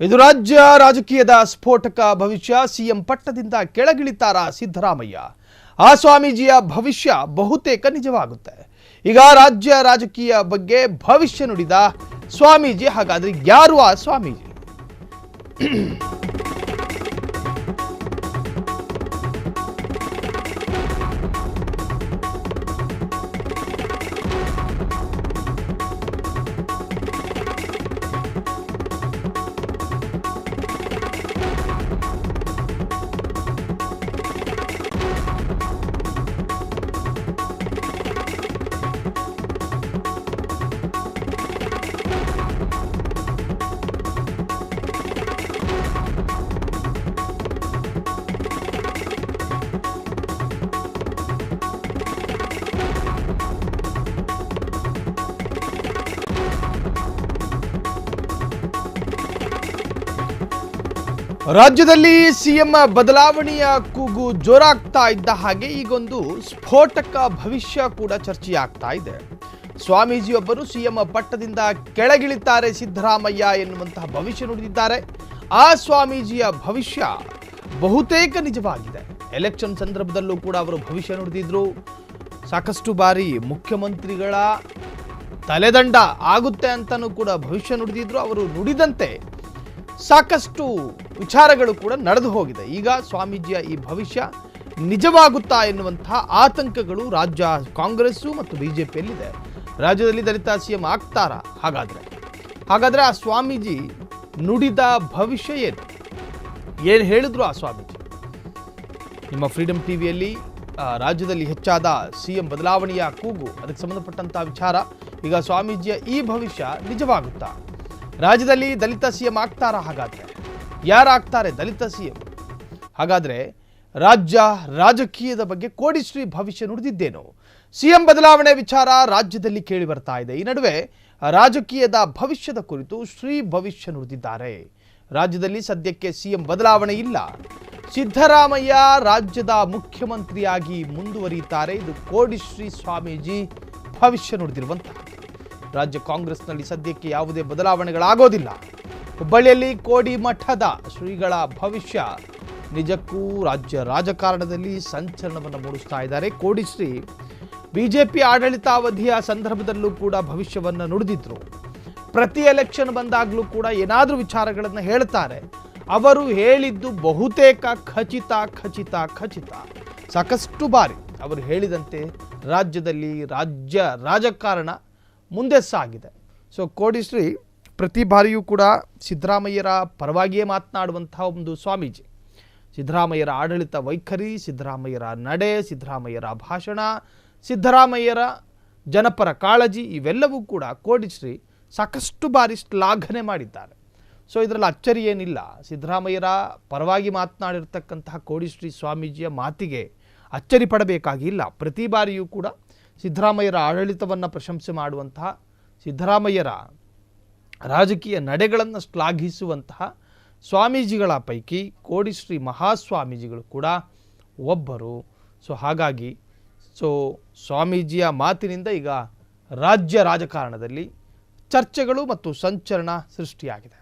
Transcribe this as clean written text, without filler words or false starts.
ಇದು ರಾಜ್ಯ ರಾಜಕೀಯದ ಸ್ಫೋಟಕ ಭವಿಷ್ಯ. ಸಿಎಂ ಪಟ್ಟದಿಂದ ಕೆಳಗಿಳಿತಾರ ಸಿದ್ದರಾಮಯ್ಯ. ಆ ಸ್ವಾಮೀಜಿಯ ಭವಿಷ್ಯ ಬಹುತೇಕ ನಿಜವಾಗುತ್ತೆ. ಈಗ ರಾಜ್ಯ ರಾಜಕೀಯ ಬಗ್ಗೆ ಭವಿಷ್ಯ ನುಡಿದ ಸ್ವಾಮೀಜಿ. ಹಾಗಾದ್ರೆ ಯಾರು ಆ ಸ್ವಾಮೀಜಿ? ರಾಜ್ಯದಲ್ಲಿ ಸಿಎಂ ಬದಲಾವಣೆಯ ಕೂಗು ಜೋರಾಗ್ತಾ ಇದ್ದ ಹಾಗೆ ಈಗೊಂದು ಸ್ಫೋಟಕ ಭವಿಷ್ಯ ಕೂಡ ಚರ್ಚೆಯಾಗ್ತಾ ಇದೆ. ಸ್ವಾಮೀಜಿಯೊಬ್ಬರು ಸಿಎಂ ಪಟ್ಟದಿಂದ ಕೆಳಗಿಳಿತಾರೆ ಸಿದ್ದರಾಮಯ್ಯ ಎನ್ನುವಂತಹ ಭವಿಷ್ಯ ನುಡಿದಿದ್ದಾರೆ. ಆ ಸ್ವಾಮೀಜಿಯ ಭವಿಷ್ಯ ಬಹುತೇಕ ನಿಜವಾಗಿದೆ. ಎಲೆಕ್ಷನ್ ಸಂದರ್ಭದಲ್ಲೂ ಕೂಡ ಅವರು ಭವಿಷ್ಯ ನುಡಿದಿದ್ರು. ಸಾಕಷ್ಟು ಬಾರಿ ಮುಖ್ಯಮಂತ್ರಿಗಳ ತಲೆದಂಡ ಆಗುತ್ತೆ ಅಂತಲೂ ಕೂಡ ಭವಿಷ್ಯ ನುಡಿದಿದ್ರು. ಅವರು ನುಡಿದಂತೆ ಸಾಕಷ್ಟು ವಿಚಾರಗಳು ಕೂಡ ನಡೆದು ಹೋಗಿದೆ. ಈಗ ಸ್ವಾಮೀಜಿಯ ಈ ಭವಿಷ್ಯ ನಿಜವಾಗುತ್ತಾ ಎನ್ನುವಂತಹ ಆತಂಕಗಳು ರಾಜ್ಯ ಕಾಂಗ್ರೆಸ್ಸು ಮತ್ತು ಬಿಜೆಪಿಯಲ್ಲಿದೆ. ರಾಜ್ಯದಲ್ಲಿ ದಲಿತ ಸಿಎಂ ಆಗ್ತಾರಾ? ಹಾಗಾದ್ರೆ ಆ ಸ್ವಾಮೀಜಿ ನುಡಿದ ಭವಿಷ್ಯ ಏನು ಹೇಳಿದ್ರು ಆ ಸ್ವಾಮೀಜಿ? ನಿಮ್ಮ ಫ್ರೀಡಮ್ ಟಿವಿಯಲ್ಲಿ ರಾಜ್ಯದಲ್ಲಿ ಹೆಚ್ಚಾದ ಸಿಎಂ ಬದಲಾವಣೆಯ ಕೂಗು, ಅದಕ್ಕೆ ಸಂಬಂಧಪಟ್ಟಂತಹ ವಿಚಾರ. ಈಗ ಸ್ವಾಮೀಜಿಯ ಈ ಭವಿಷ್ಯ ನಿಜವಾಗುತ್ತಾ? ರಾಜ್ಯದಲ್ಲಿ ದಲಿತ ಸಿಎಂ ಆಗ್ತಾರಾ? ಹಾಗಾದ್ರೆ ಯಾರಾಗ್ತಾರೆ ದಲಿತ ಸಿಎಂ? ಹಾಗಾದ್ರೆ ರಾಜ್ಯ ರಾಜಕೀಯದ ಬಗ್ಗೆ ಕೋಡಿಶ್ರೀ ಭವಿಷ್ಯ ನುಡಿದಿದ್ದೇನು? ಸಿಎಂ ಬದಲಾವಣೆ ವಿಚಾರ ರಾಜ್ಯದಲ್ಲಿ ಕೇಳಿ ಬರ್ತಾ ಇದೆ. ಈ ನಡುವೆ ರಾಜಕೀಯದ ಭವಿಷ್ಯದ ಕುರಿತು ಶ್ರೀ ಭವಿಷ್ಯ ನುಡಿದಿದ್ದಾರೆ. ರಾಜ್ಯದಲ್ಲಿ ಸದ್ಯಕ್ಕೆ ಸಿಎಂ ಬದಲಾವಣೆ ಇಲ್ಲ. ಸಿದ್ದರಾಮಯ್ಯ ರಾಜ್ಯದ ಮುಖ್ಯಮಂತ್ರಿಯಾಗಿ ಮುಂದುವರಿಯುತ್ತಾರೆ. ಇದು ಕೋಡಿಶ್ರೀ ಸ್ವಾಮೀಜಿ ಭವಿಷ್ಯ ನುಡಿದಿರುವಂತಹ. ರಾಜ್ಯ ಕಾಂಗ್ರೆಸ್ನಲ್ಲಿ ಸದ್ಯಕ್ಕೆ ಯಾವುದೇ ಬದಲಾವಣೆಗಳಾಗೋದಿಲ್ಲ. ಹುಬ್ಬಳ್ಳಿಯಲ್ಲಿ ಕೋಡಿ ಮಠದ ಶ್ರೀಗಳ ಭವಿಷ್ಯ ನಿಜಕ್ಕೂ ರಾಜ್ಯ ರಾಜಕಾರಣದಲ್ಲಿ ಸಂಚಲನವನ್ನು ಮೂಡಿಸ್ತಾ ಇದ್ದಾರೆ. ಕೋಡಿಶ್ರೀ ಬಿಜೆಪಿ ಆಡಳಿತಾವಧಿಯ ಸಂದರ್ಭದಲ್ಲೂ ಕೂಡ ಭವಿಷ್ಯವನ್ನು ನುಡಿದಿದ್ರು. ಪ್ರತಿ ಎಲೆಕ್ಷನ್ ಬಂದಾಗಲೂ ಕೂಡ ಏನಾದರೂ ವಿಚಾರಗಳನ್ನು ಹೇಳ್ತಾರೆ. ಅವರು ಹೇಳಿದ್ದು ಬಹುತೇಕ ಖಚಿತ. ಸಾಕಷ್ಟು ಬಾರಿ ಅವರು ಹೇಳಿದಂತೆ ರಾಜ್ಯದಲ್ಲಿ ರಾಜಕಾರಣ ಮುಂದೆ ಸಾಗಿದೆ. ಸೊ ಕೋಡಿಶ್ರೀ ಪ್ರತಿ ಬಾರಿಯೂ ಕೂಡ ಸಿದ್ದರಾಮಯ್ಯರ ಪರವಾಗಿಯೇ ಮಾತನಾಡುವಂತಹ ಒಂದು ಸ್ವಾಮೀಜಿ. ಸಿದ್ದರಾಮಯ್ಯರ ಆಡಳಿತ ವೈಖರಿ, ಸಿದ್ದರಾಮಯ್ಯರ ನಡೆ, ಸಿದ್ದರಾಮಯ್ಯರ ಭಾಷಣ, ಸಿದ್ದರಾಮಯ್ಯರ ಜನಪರ ಕಾಳಜಿ ಇವೆಲ್ಲವೂ ಕೂಡ ಕೋಡಿಶ್ರೀ ಸಾಕಷ್ಟು ಬಾರಿ ಶ್ಲಾಘನೆ ಮಾಡಿದ್ದಾರೆ. ಸೊ ಇದರಲ್ಲಿ ಅಚ್ಚರಿ ಏನಿಲ್ಲ. ಸಿದ್ದರಾಮಯ್ಯರ ಪರವಾಗಿ ಮಾತನಾಡಿರ್ತಕ್ಕಂತಹ ಕೋಡಿಶ್ರೀ ಸ್ವಾಮೀಜಿಯ ಮಾತಿಗೆ ಅಚ್ಚರಿ ಪಡಬೇಕಾಗಿಲ್ಲ. ಪ್ರತಿ ಬಾರಿಯೂ ಕೂಡ ಸಿದ್ದರಾಮಯ್ಯರ ಆಡಳಿತವನ್ನು ಪ್ರಶಂಸೆ ಮಾಡುವಂತಹ, ಸಿದ್ದರಾಮಯ್ಯರ ರಾಜಕೀಯ ನಡೆಗಳನ್ನು ಶ್ಲಾಘಿಸುವಂತಹ ಸ್ವಾಮೀಜಿಗಳ ಪೈಕಿ ಕೋಡಿಶ್ರೀ ಮಹಾಸ್ವಾಮೀಜಿಗಳು ಕೂಡ ಒಬ್ಬರು. ಸೊ ಹಾಗಾಗಿ ಸ್ವಾಮೀಜಿಯ ಮಾತಿನಿಂದ ಈಗ ರಾಜ್ಯ ರಾಜಕಾರಣದಲ್ಲಿ ಚರ್ಚೆಗಳು ಮತ್ತು ಸಂಚಲನ ಸೃಷ್ಟಿಯಾಗಿದೆ.